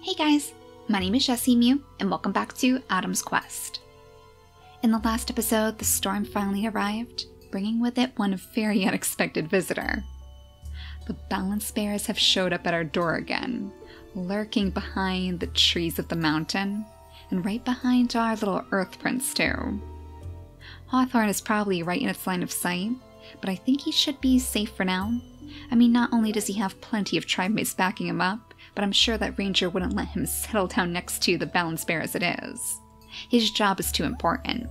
Hey guys, my name is JessiMew, and welcome back to Adam's Quest. In the last episode, the storm finally arrived, bringing with it one very unexpected visitor. The balance bears have showed up at our door again, lurking behind the trees of the mountain, and right behind our little earth prince too. Hawthorne is probably right in its line of sight, but I think he should be safe for now. I mean, not only does he have plenty of tribe mates backing him up, but I'm sure that Ranger wouldn't let him settle down next to the balance bear as it is. His job is too important.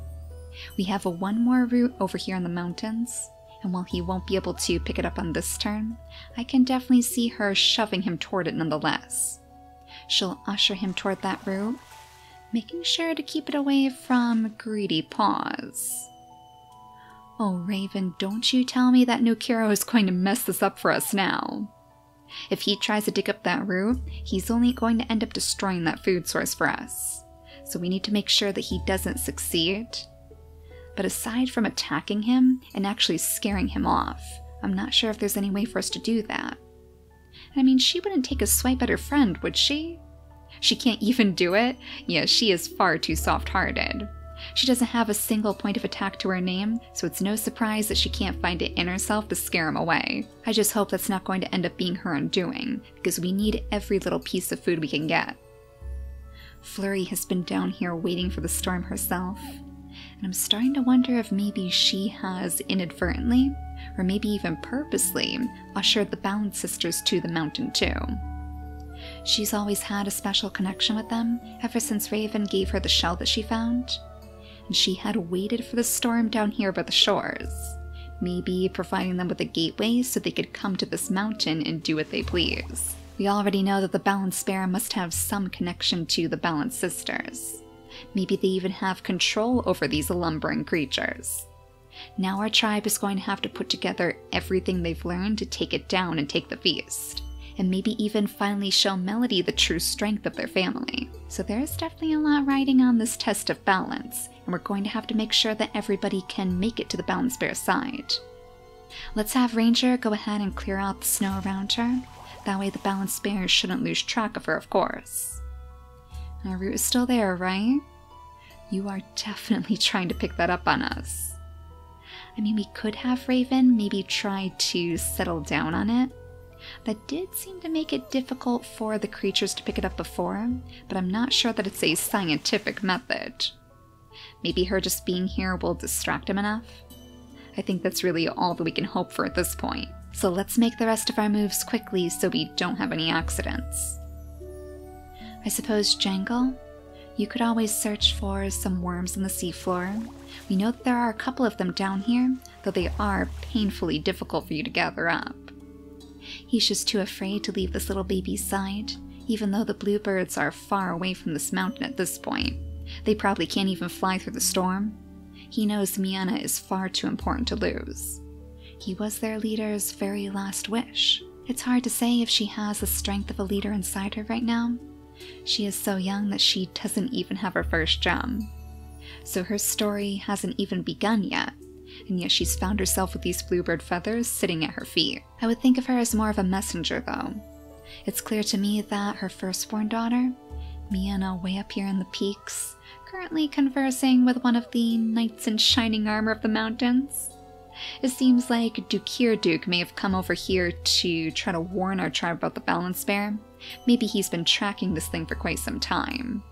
We have one more route over here in the mountains, and while he won't be able to pick it up on this turn, I can definitely see her shoving him toward it nonetheless. She'll usher him toward that route, making sure to keep it away from greedy paws. Oh, Raven, don't you tell me that Nokiro is going to mess this up for us now. If he tries to dig up that route, he's only going to end up destroying that food source for us. So we need to make sure that he doesn't succeed. But aside from attacking him and actually scaring him off, I'm not sure if there's any way for us to do that. I mean, she wouldn't take a swipe at her friend, would she? She can't even do it? Yeah, she is far too soft-hearted. She doesn't have a single point of attack to her name, so it's no surprise that she can't find it in herself to scare him away. I just hope that's not going to end up being her undoing, because we need every little piece of food we can get. Flurry has been down here waiting for the storm herself, and I'm starting to wonder if maybe she has inadvertently, or maybe even purposely, ushered the Balance Sisters to the mountain too. She's always had a special connection with them ever since Raven gave her the shell that she found. And she had waited for the storm down here by the shores, maybe providing them with a gateway so they could come to this mountain and do what they please. We already know that the Balance Bear must have some connection to the Balance Sisters. Maybe they even have control over these lumbering creatures. Now our tribe is going to have to put together everything they've learned to take it down and take the feast. And maybe even finally show Melody the true strength of their family. So there's definitely a lot riding on this test of balance, and we're going to have to make sure that everybody can make it to the Balance Bear's side. Let's have Ranger go ahead and clear out the snow around her. That way the Balance Bear shouldn't lose track of her, of course. Our route is still there, right? You are definitely trying to pick that up on us. I mean, we could have Raven maybe try to settle down on it. That did seem to make it difficult for the creatures to pick it up before, but I'm not sure that it's a scientific method. Maybe her just being here will distract him enough? I think that's really all that we can hope for at this point. So let's make the rest of our moves quickly so we don't have any accidents. I suppose, Jangle, you could always search for some worms on the seafloor. We know that there are a couple of them down here, though they are painfully difficult for you to gather up. He's just too afraid to leave this little baby's side, even though the bluebirds are far away from this mountain at this point. They probably can't even fly through the storm. He knows Miana is far too important to lose. He was their leader's very last wish. It's hard to say if she has the strength of a leader inside her right now. She is so young that she doesn't even have her first gem. So her story hasn't even begun yet. And yet she's found herself with these bluebird feathers sitting at her feet. I would think of her as more of a messenger, though. It's clear to me that her firstborn daughter, Miana way up here in the peaks, currently conversing with one of the knights in shining armor of the mountains. It seems like Duke may have come over here to try to warn our tribe about the Balance Bear. Maybe he's been tracking this thing for quite some time.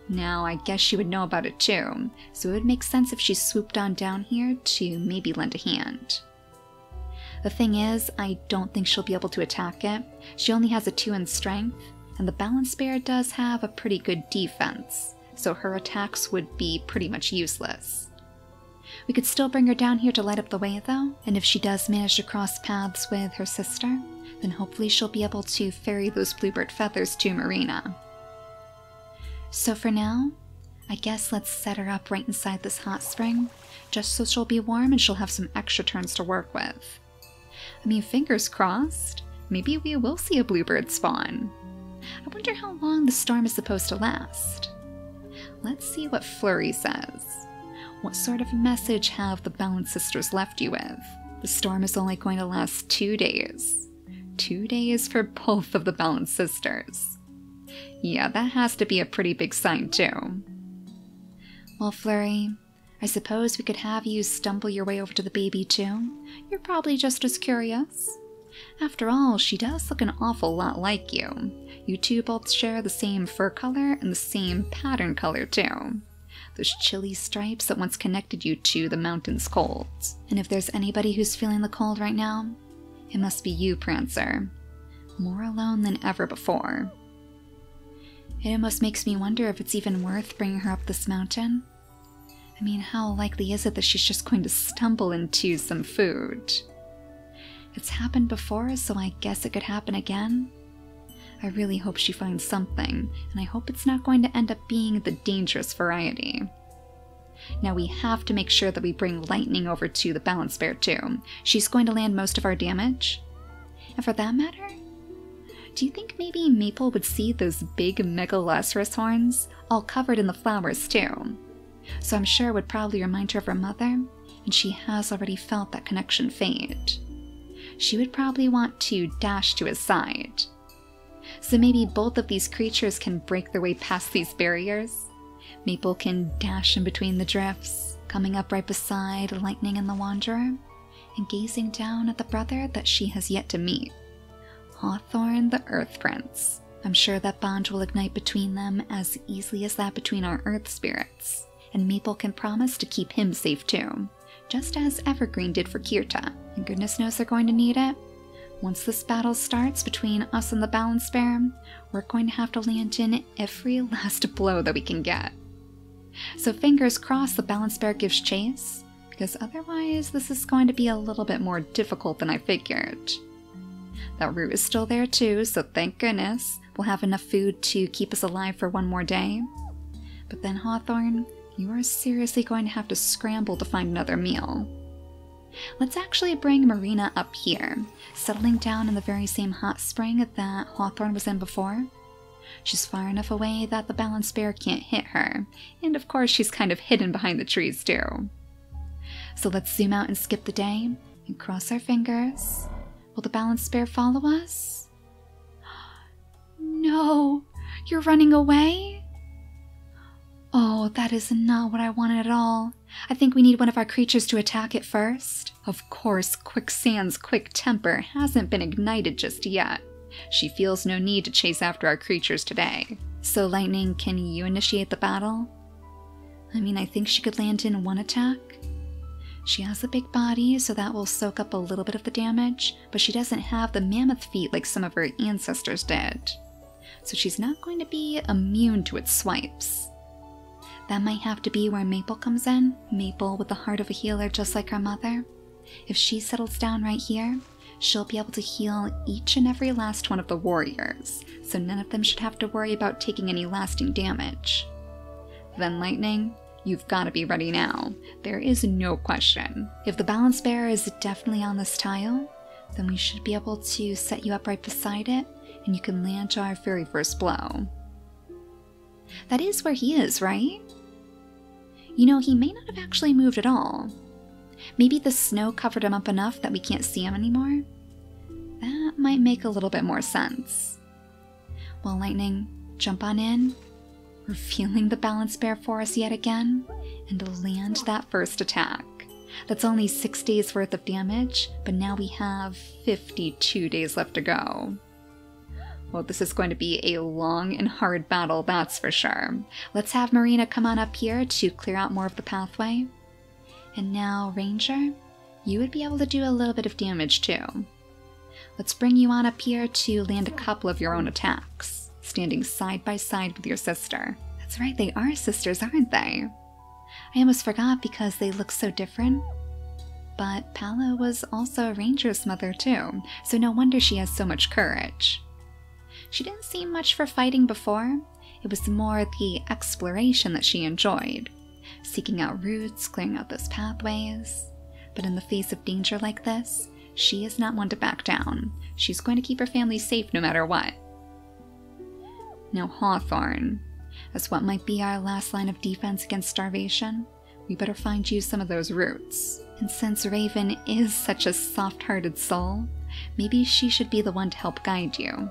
Now, I guess she would know about it too, so it would make sense if she swooped on down here to maybe lend a hand. The thing is, I don't think she'll be able to attack it. She only has a 2 in strength, and the Balance Bear does have a pretty good defense, so her attacks would be pretty much useless. We could still bring her down here to light up the way though, and if she does manage to cross paths with her sister, then hopefully she'll be able to ferry those bluebird feathers to Marina. So for now, I guess let's set her up right inside this hot spring, just so she'll be warm and she'll have some extra turns to work with. I mean, fingers crossed, maybe we will see a bluebird spawn. I wonder how long the storm is supposed to last. Let's see what Flurry says. What sort of message have the Balance Sisters left you with? The storm is only going to last 2 days. 2 days for both of the Balance Sisters. Yeah, that has to be a pretty big sign too. Well, Flurry, I suppose we could have you stumble your way over to the baby too. You're probably just as curious. After all, she does look an awful lot like you. You two both share the same fur color and the same pattern color too. Those chilly stripes that once connected you to the mountain's cold. And if there's anybody who's feeling the cold right now, it must be you, Prancer. More alone than ever before. It almost makes me wonder if it's even worth bringing her up this mountain. I mean, how likely is it that she's just going to stumble into some food? It's happened before, so I guess it could happen again. I really hope she finds something, and I hope it's not going to end up being the dangerous variety. Now we have to make sure that we bring Lightning over to the balance bear too. She's going to land most of our damage. And for that matter, do you think maybe Maple would see those big Megaloceros horns all covered in the flowers too? So I'm sure it would probably remind her of her mother, and she has already felt that connection fade. She would probably want to dash to his side. So maybe both of these creatures can break their way past these barriers. Maple can dash in between the drifts, coming up right beside Lightning and the Wanderer, and gazing down at the brother that she has yet to meet, Hawthorne the Earth Prince. I'm sure that bond will ignite between them as easily as that between our Earth spirits, and Maple can promise to keep him safe too, just as Evergreen did for Kirta, and goodness knows they're going to need it. Once this battle starts between us and the balance bear, we're going to have to land in every last blow that we can get. So fingers crossed the balance bear gives chase, because otherwise this is going to be a little bit more difficult than I figured. That root is still there too, so thank goodness we'll have enough food to keep us alive for one more day. But then Hawthorne, you are seriously going to have to scramble to find another meal. Let's actually bring Marina up here, settling down in the very same hot spring that Hawthorne was in before. She's far enough away that the balance bear can't hit her, and of course she's kind of hidden behind the trees too. So let's zoom out and skip the day, and cross our fingers. Will the balance bear follow us? No! You're running away? Oh, that is not what I wanted at all. I think we need one of our creatures to attack it first. Of course, Quicksand's quick temper hasn't been ignited just yet. She feels no need to chase after our creatures today. So Lightning, can you initiate the battle? I mean, I think she could land in one attack. She has a big body, so that will soak up a little bit of the damage, but she doesn't have the mammoth feet like some of her ancestors did. So she's not going to be immune to its swipes. That might have to be where Maple comes in. Maple with the heart of a healer just like her mother. If she settles down right here, she'll be able to heal each and every last one of the warriors, so none of them should have to worry about taking any lasting damage. Then Lightning, you've got to be ready now. There is no question. If the balance bear is definitely on this tile, then we should be able to set you up right beside it, and you can land our very first blow. That is where he is, right? You know, he may not have actually moved at all. Maybe the snow covered him up enough that we can't see him anymore? That might make a little bit more sense. Well, Lightning, jump on in, revealing the balance bear for us yet again, and land that first attack. That's only 6 days worth of damage, but now we have 52 days left to go. Well, this is going to be a long and hard battle, that's for sure. Let's have Marina come on up here to clear out more of the pathway. And now, Ranger, you would be able to do a little bit of damage too. Let's bring you on up here to land a couple of your own attacks, standing side by side with your sister. That's right, they are sisters, aren't they? I almost forgot because they look so different. But Pala was also a ranger's mother too, so no wonder she has so much courage. She didn't seem much for fighting before. It was more the exploration that she enjoyed. Seeking out routes, clearing out those pathways. But in the face of danger like this, she is not one to back down. She's going to keep her family safe no matter what. Now Hawthorne, as what might be our last line of defense against starvation, we better find you some of those roots. And since Raven is such a soft-hearted soul, maybe she should be the one to help guide you.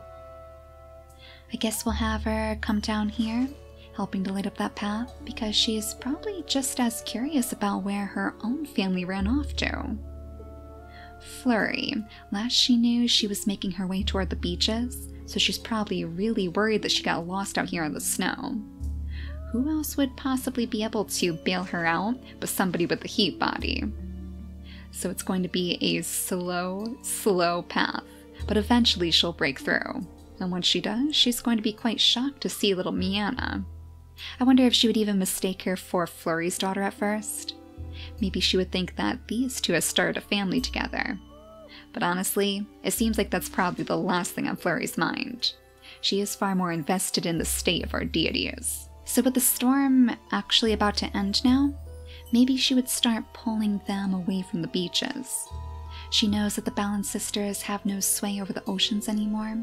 I guess we'll have her come down here, helping to light up that path, because she's probably just as curious about where her own family ran off to. Flurry. Last she knew, she was making her way toward the beaches, so she's probably really worried that she got lost out here in the snow. Who else would possibly be able to bail her out but somebody with a heat body? So it's going to be a slow path, but eventually she'll break through. And once she does, she's going to be quite shocked to see little Miana. I wonder if she would even mistake her for Flurry's daughter at first. Maybe she would think that these two have started a family together. But honestly, it seems like that's probably the last thing on Flurry's mind. She is far more invested in the state of our deities. So with the storm actually about to end now, maybe she would start pulling them away from the beaches. She knows that the Balance Sisters have no sway over the oceans anymore,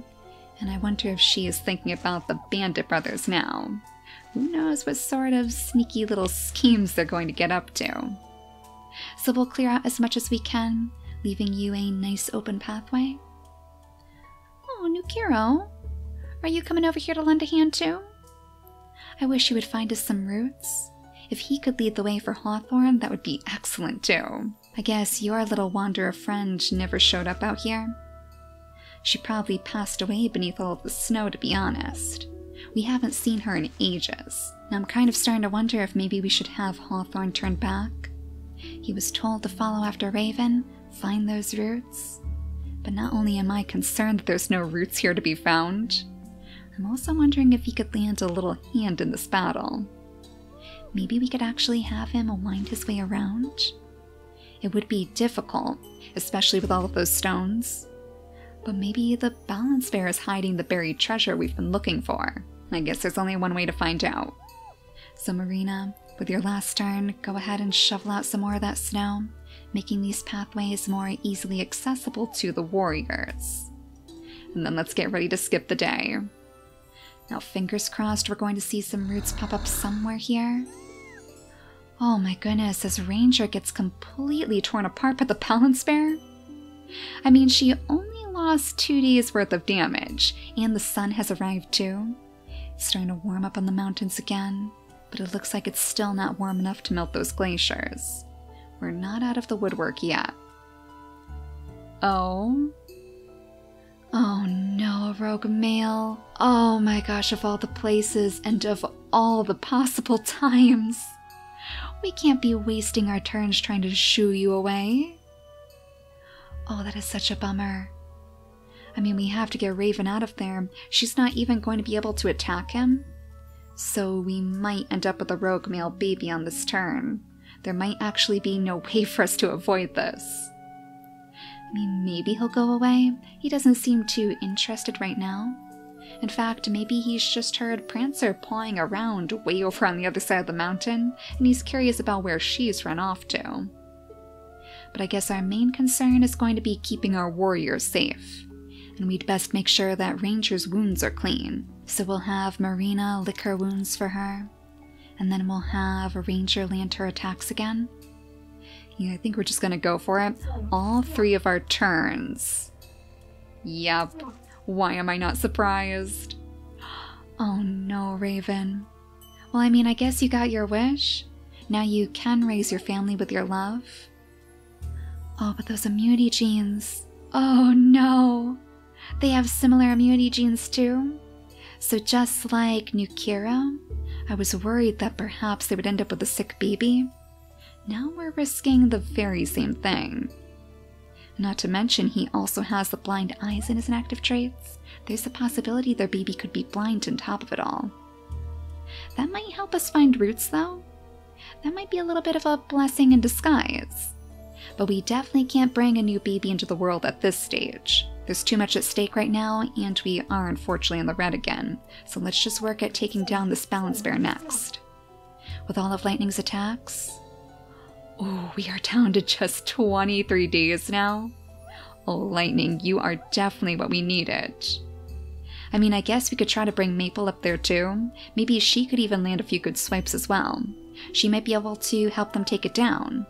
and I wonder if she is thinking about the Bandit Brothers now. Who knows what sort of sneaky little schemes they're going to get up to. So we'll clear out as much as we can, leaving you a nice open pathway. Oh, Nukiro, are you coming over here to lend a hand too? I wish you would find us some roots. If he could lead the way for Hawthorne, that would be excellent too. I guess your little wanderer friend never showed up out here. She probably passed away beneath all of the snow, to be honest. We haven't seen her in ages. Now I'm kind of starting to wonder if maybe we should have Hawthorne turn back. He was told to follow after Raven, find those roots. But not only am I concerned that there's no roots here to be found, I'm also wondering if he could lend a little hand in this battle. Maybe we could actually have him wind his way around? It would be difficult, especially with all of those stones. But maybe the Balance Bear is hiding the buried treasure we've been looking for. I guess there's only one way to find out. So Marina, with your last turn, go ahead and shovel out some more of that snow, making these pathways more easily accessible to the warriors. And then let's get ready to skip the day. Now fingers crossed we're going to see some roots pop up somewhere here. Oh my goodness, this ranger gets completely torn apart by the Balance Bear. I mean, she only lost 2 days worth of damage, and the sun has arrived too. It's starting to warm up on the mountains again, but it looks like it's still not warm enough to melt those glaciers. We're not out of the woodwork yet. Oh no, rogue male. Oh my gosh, of all the places and of all the possible times. We can't be wasting our turns trying to shoo you away. Oh, that is such a bummer. I mean, we have to get Raven out of there. She's not even going to be able to attack him. So we might end up with a rogue male baby on this turn. There might actually be no way for us to avoid this. I mean, maybe he'll go away. He doesn't seem too interested right now. In fact, maybe he's just heard Prancer pawing around way over on the other side of the mountain, and he's curious about where she's run off to. But I guess our main concern is going to be keeping our warriors safe. And we'd best make sure that Ranger's wounds are clean. So we'll have Marina lick her wounds for her, and then we'll have Ranger land her attacks again. Yeah, I think we're just gonna go for it. All 3 of our turns. Yep. Why am I not surprised? Oh no, Raven. Well, I mean, I guess you got your wish. Now you can raise your family with your love. Oh, but those immunity genes. Oh no. They have similar immunity genes too. So just like Nukiro, I was worried that perhaps they would end up with a sick baby. Now we're risking the very same thing. Not to mention he also has the blind eyes in his inactive traits. There's a possibility their baby could be blind on top of it all. That might help us find roots though. That might be a little bit of a blessing in disguise. But we definitely can't bring a new baby into the world at this stage. There's too much at stake right now, and we are unfortunately in the red again. So let's just work at taking down this Balance Bear next. With all of Lightning's attacks, oh, we are down to just 23 days now. Oh, Lightning, you are definitely what we needed. I mean, I guess we could try to bring Maple up there too. Maybe she could even land a few good swipes as well. She might be able to help them take it down.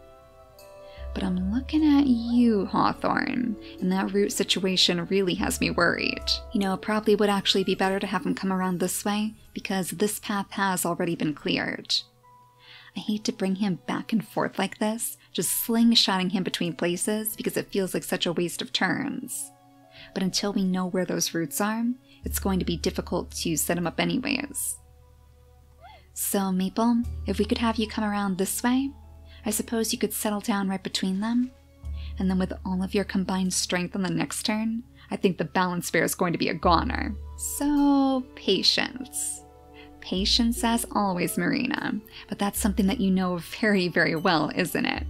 But I'm looking at you, Hawthorne, and that root situation really has me worried. You know, it probably would actually be better to have him come around this way, because this path has already been cleared. I hate to bring him back and forth like this, just slingshotting him between places because it feels like such a waste of turns. But until we know where those roots are, it's going to be difficult to set him up anyways. So, Maple, if we could have you come around this way, I suppose you could settle down right between them, and then with all of your combined strength on the next turn, I think the balance bear is going to be a goner. So, patience. Patience as always, Marina, but that's something that you know very, very well, isn't it?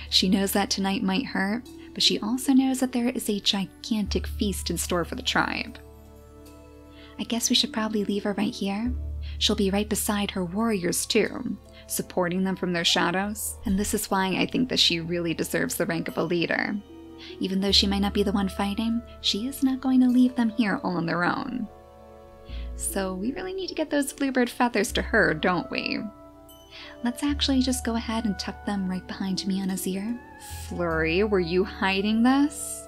She knows that tonight might hurt, but she also knows that there is a gigantic feast in store for the tribe. I guess we should probably leave her right here. She'll be right beside her warriors too, supporting them from their shadows, and this is why I think that she really deserves the rank of a leader. Even though she might not be the one fighting, she is not going to leave them here all on their own. So we really need to get those bluebird feathers to her, don't we? Let's actually just go ahead and tuck them right behind Miana's ear. Flurry, were you hiding this?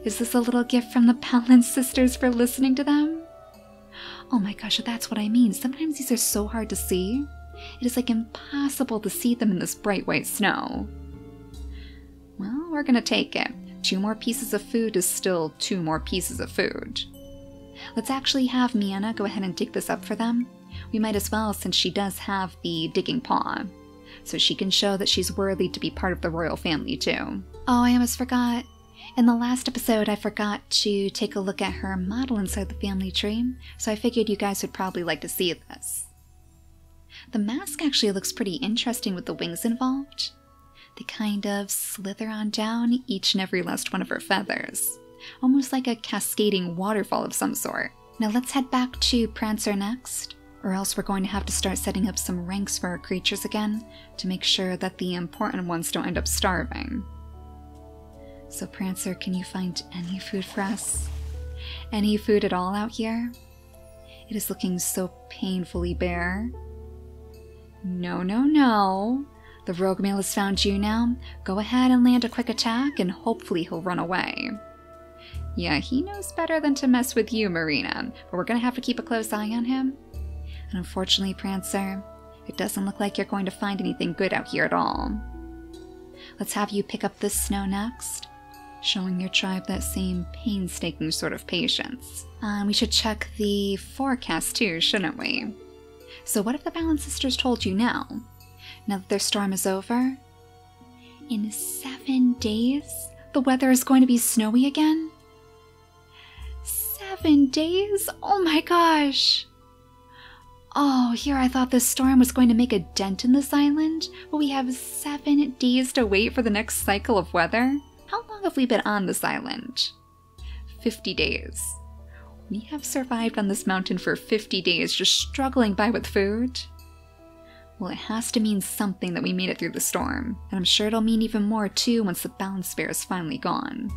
Is this a little gift from the Balance sisters for listening to them? Oh my gosh, that's what I mean. Sometimes these are so hard to see. It is like impossible to see them in this bright white snow. Well, we're gonna take it. 2 more pieces of food is still 2 more pieces of food. Let's actually have Miana go ahead and dig this up for them. We might as well, since she does have the digging paw, so she can show that she's worthy to be part of the royal family too. Oh, I almost forgot. In the last episode, I forgot to take a look at her model inside the family tree, so I figured you guys would probably like to see this. The mask actually looks pretty interesting with the wings involved. They kind of slither on down each and every last one of her feathers, almost like a cascading waterfall of some sort. Now let's head back to Prancer next, or else we're going to have to start setting up some ranks for our creatures again to make sure that the important ones don't end up starving. So Prancer, can you find any food for us? Any food at all out here? It is looking so painfully bare. No, no, no. The rogue male has found you now. Go ahead and land a quick attack and hopefully he'll run away. Yeah, he knows better than to mess with you, Marina, but we're gonna have to keep a close eye on him. And unfortunately, Prancer, it doesn't look like you're going to find anything good out here at all. Let's have you pick up this snow next, showing your tribe that same painstaking sort of patience. We should check the forecast too, shouldn't we? So what if the Balance sisters told you now that their storm is over? In 7 days, the weather is going to be snowy again? 7 days? Oh my gosh! Oh, here I thought this storm was going to make a dent in this island, but we have 7 days to wait for the next cycle of weather? How long have we been on this island? 50 days. We have survived on this mountain for 50 days, just struggling by with food. Well, it has to mean something that we made it through the storm, and I'm sure it'll mean even more too once the balance bear is finally gone.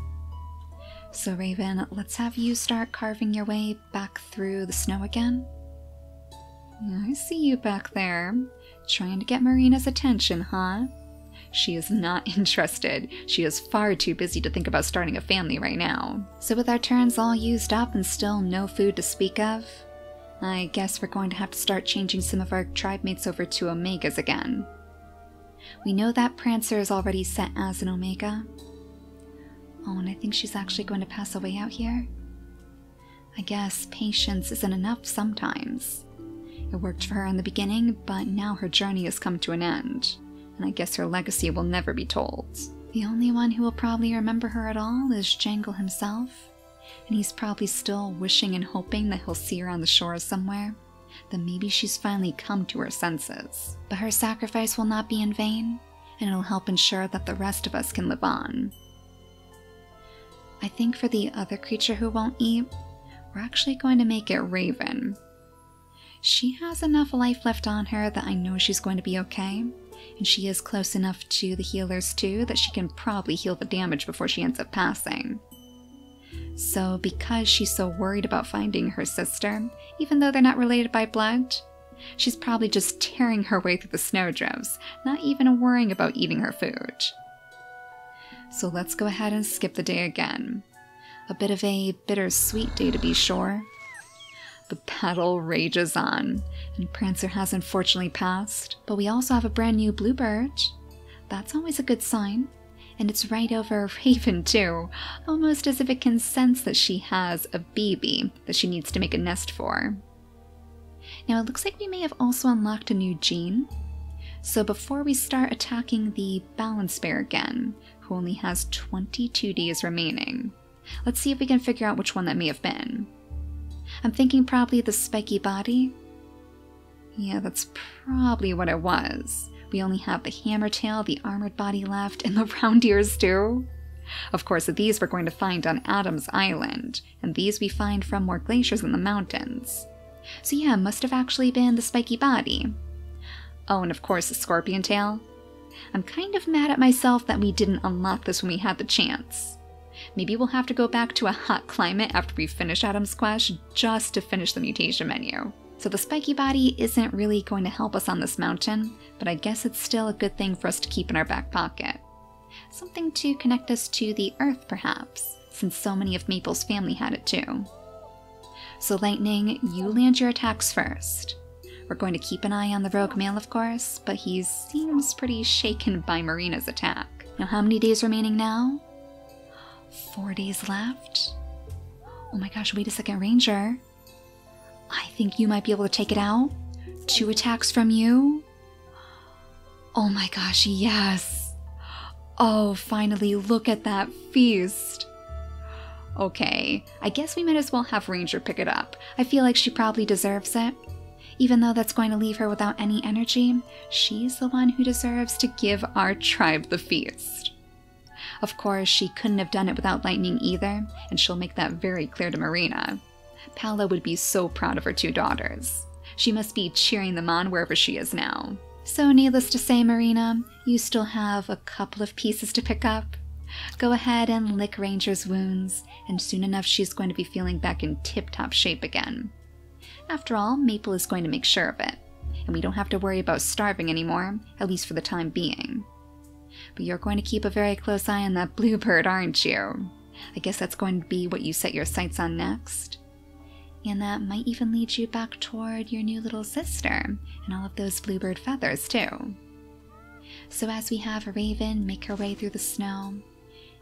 So Raven, let's have you start carving your way back through the snow again. Yeah, I see you back there, trying to get Marina's attention, huh? She is not interested. She is far too busy to think about starting a family right now. So with our turns all used up and still no food to speak of, I guess we're going to have to start changing some of our tribe mates over to Omegas again. We know that Prancer is already set as an Omega. Oh, and I think she's actually going to pass away out here. I guess patience isn't enough sometimes. It worked for her in the beginning, but now her journey has come to an end, and I guess her legacy will never be told. The only one who will probably remember her at all is Jangle himself, and he's probably still wishing and hoping that he'll see her on the shore somewhere, that maybe she's finally come to her senses. But her sacrifice will not be in vain, and it'll help ensure that the rest of us can live on. I think for the other creature who won't eat, we're actually going to make it Raven. She has enough life left on her that I know she's going to be okay, and she is close enough to the healers too that she can probably heal the damage before she ends up passing. So because she's so worried about finding her sister, even though they're not related by blood, she's probably just tearing her way through the snowdrifts, not even worrying about eating her food. So let's go ahead and skip the day again. A bit of a bittersweet day to be sure. The battle rages on, and Prancer has unfortunately passed, but we also have a brand new bluebird. That's always a good sign. And it's right over Raven too, almost as if it can sense that she has a baby that she needs to make a nest for. Now it looks like we may have also unlocked a new gene. So before we start attacking the balance bear again, who only has 22 days remaining, let's see if we can figure out which one that may have been. I'm thinking probably the spiky body. Yeah, that's probably what it was. We only have the hammer tail, the armored body left, and the round ears too. Of course, these we're going to find on Adam's Island, and these we find from more glaciers in the mountains. So yeah, it must have actually been the spiky body. Oh, and of course the scorpion tail. I'm kind of mad at myself that we didn't unlock this when we had the chance. Maybe we'll have to go back to a hot climate after we finish Adam's Quest just to finish the mutation menu. So the spiky body isn't really going to help us on this mountain, but I guess it's still a good thing for us to keep in our back pocket. Something to connect us to the Earth, perhaps, since so many of Maple's family had it too. So Lightning, you land your attacks first. We're going to keep an eye on the rogue male, of course, but he seems pretty shaken by Marina's attack. Now how many days remaining now? 4 days left? Oh my gosh, wait a second, Ranger. I think you might be able to take it out. 2 attacks from you. Oh my gosh, yes. Oh, finally, look at that feast. Okay, I guess we might as well have Ranger pick it up. I feel like she probably deserves it. Even though that's going to leave her without any energy, she's the one who deserves to give our tribe the feast. Of course, she couldn't have done it without Lightning either, and she'll make that very clear to Marina. Paola would be so proud of her 2 daughters. She must be cheering them on wherever she is now. So needless to say, Marina, you still have a couple of pieces to pick up. Go ahead and lick Ranger's wounds, and soon enough she's going to be feeling back in tip-top shape again. After all, Maple is going to make sure of it, and we don't have to worry about starving anymore, at least for the time being. But you're going to keep a very close eye on that bluebird, aren't you? I guess that's going to be what you set your sights on next. And that might even lead you back toward your new little sister, and all of those bluebird feathers too. So as we have Raven make her way through the snow,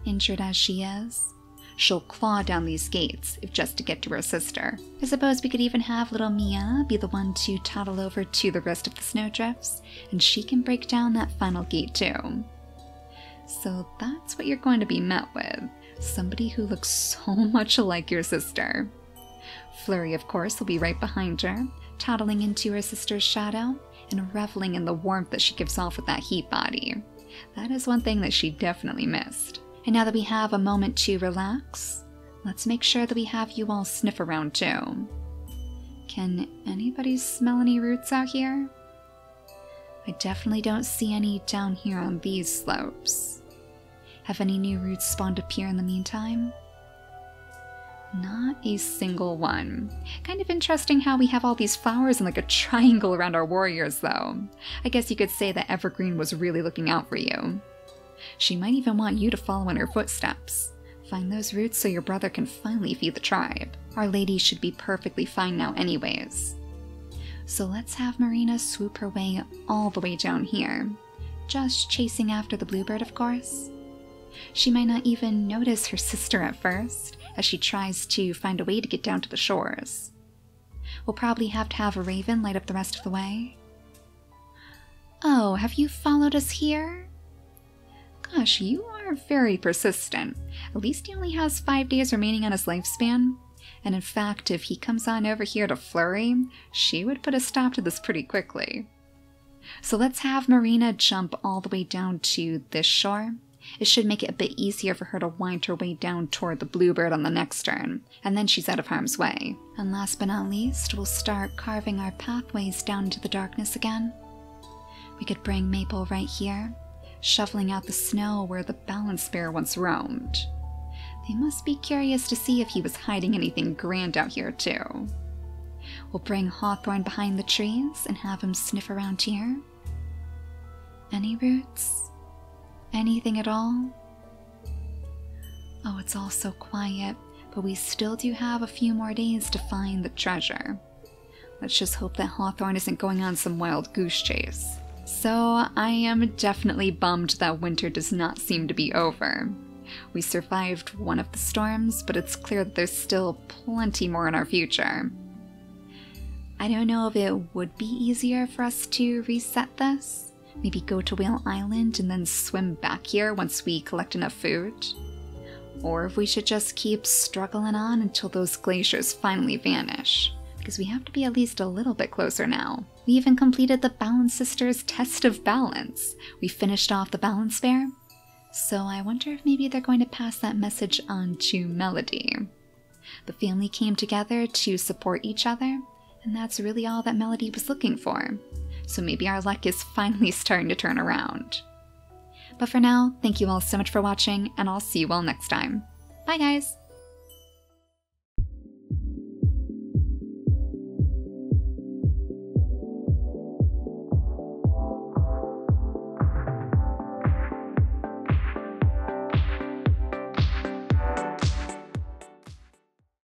injured as she is, she'll claw down these gates if just to get to her sister. I suppose we could even have little Mia be the one to toddle over to the rest of the snowdrifts, and she can break down that final gate too. So that's what you're going to be met with, somebody who looks so much like your sister. Flurry, of course, will be right behind her, toddling into her sister's shadow, and reveling in the warmth that she gives off with that heat body. That is one thing that she definitely missed. And now that we have a moment to relax, let's make sure that we have you all sniff around too. Can anybody smell any roots out here? I definitely don't see any down here on these slopes. Have any new roots spawned up here in the meantime? Not a single one. Kind of interesting how we have all these flowers in like a triangle around our warriors though. I guess you could say that Evergreen was really looking out for you. She might even want you to follow in her footsteps. Find those roots so your brother can finally feed the tribe. Our lady should be perfectly fine now anyways. So let's have Marina swoop her way all the way down here. Just chasing after the bluebird, of course. She might not even notice her sister at first, as she tries to find a way to get down to the shores. We'll probably have to have a raven light up the rest of the way. Oh, have you followed us here? Gosh, you are very persistent. At least he only has 5 days remaining on his lifespan. And in fact, if he comes on over here to Flurry, she would put a stop to this pretty quickly. So let's have Marina jump all the way down to this shore. It should make it a bit easier for her to wind her way down toward the bluebird on the next turn, and then she's out of harm's way. And last but not least, we'll start carving our pathways down into the darkness again. We could bring Maple right here, shoveling out the snow where the balance bear once roamed. They must be curious to see if he was hiding anything grand out here too. We'll bring Hawthorne behind the trees and have him sniff around here. Any roots? Anything at all? Oh, it's all so quiet, but we still do have a few more days to find the treasure. Let's just hope that Hawthorne isn't going on some wild goose chase. So I am definitely bummed that winter does not seem to be over. We survived one of the storms, but it's clear that there's still plenty more in our future. I don't know if it would be easier for us to reset this. Maybe go to Whale Island and then swim back here once we collect enough food. Or if we should just keep struggling on until those glaciers finally vanish. Because we have to be at least a little bit closer now. We even completed the Balance Sisters test of balance. We finished off the balance fair. So I wonder if maybe they're going to pass that message on to Melody. The family came together to support each other, and that's really all that Melody was looking for. So maybe our luck is finally starting to turn around. But for now, thank you all so much for watching, and I'll see you all next time. Bye guys!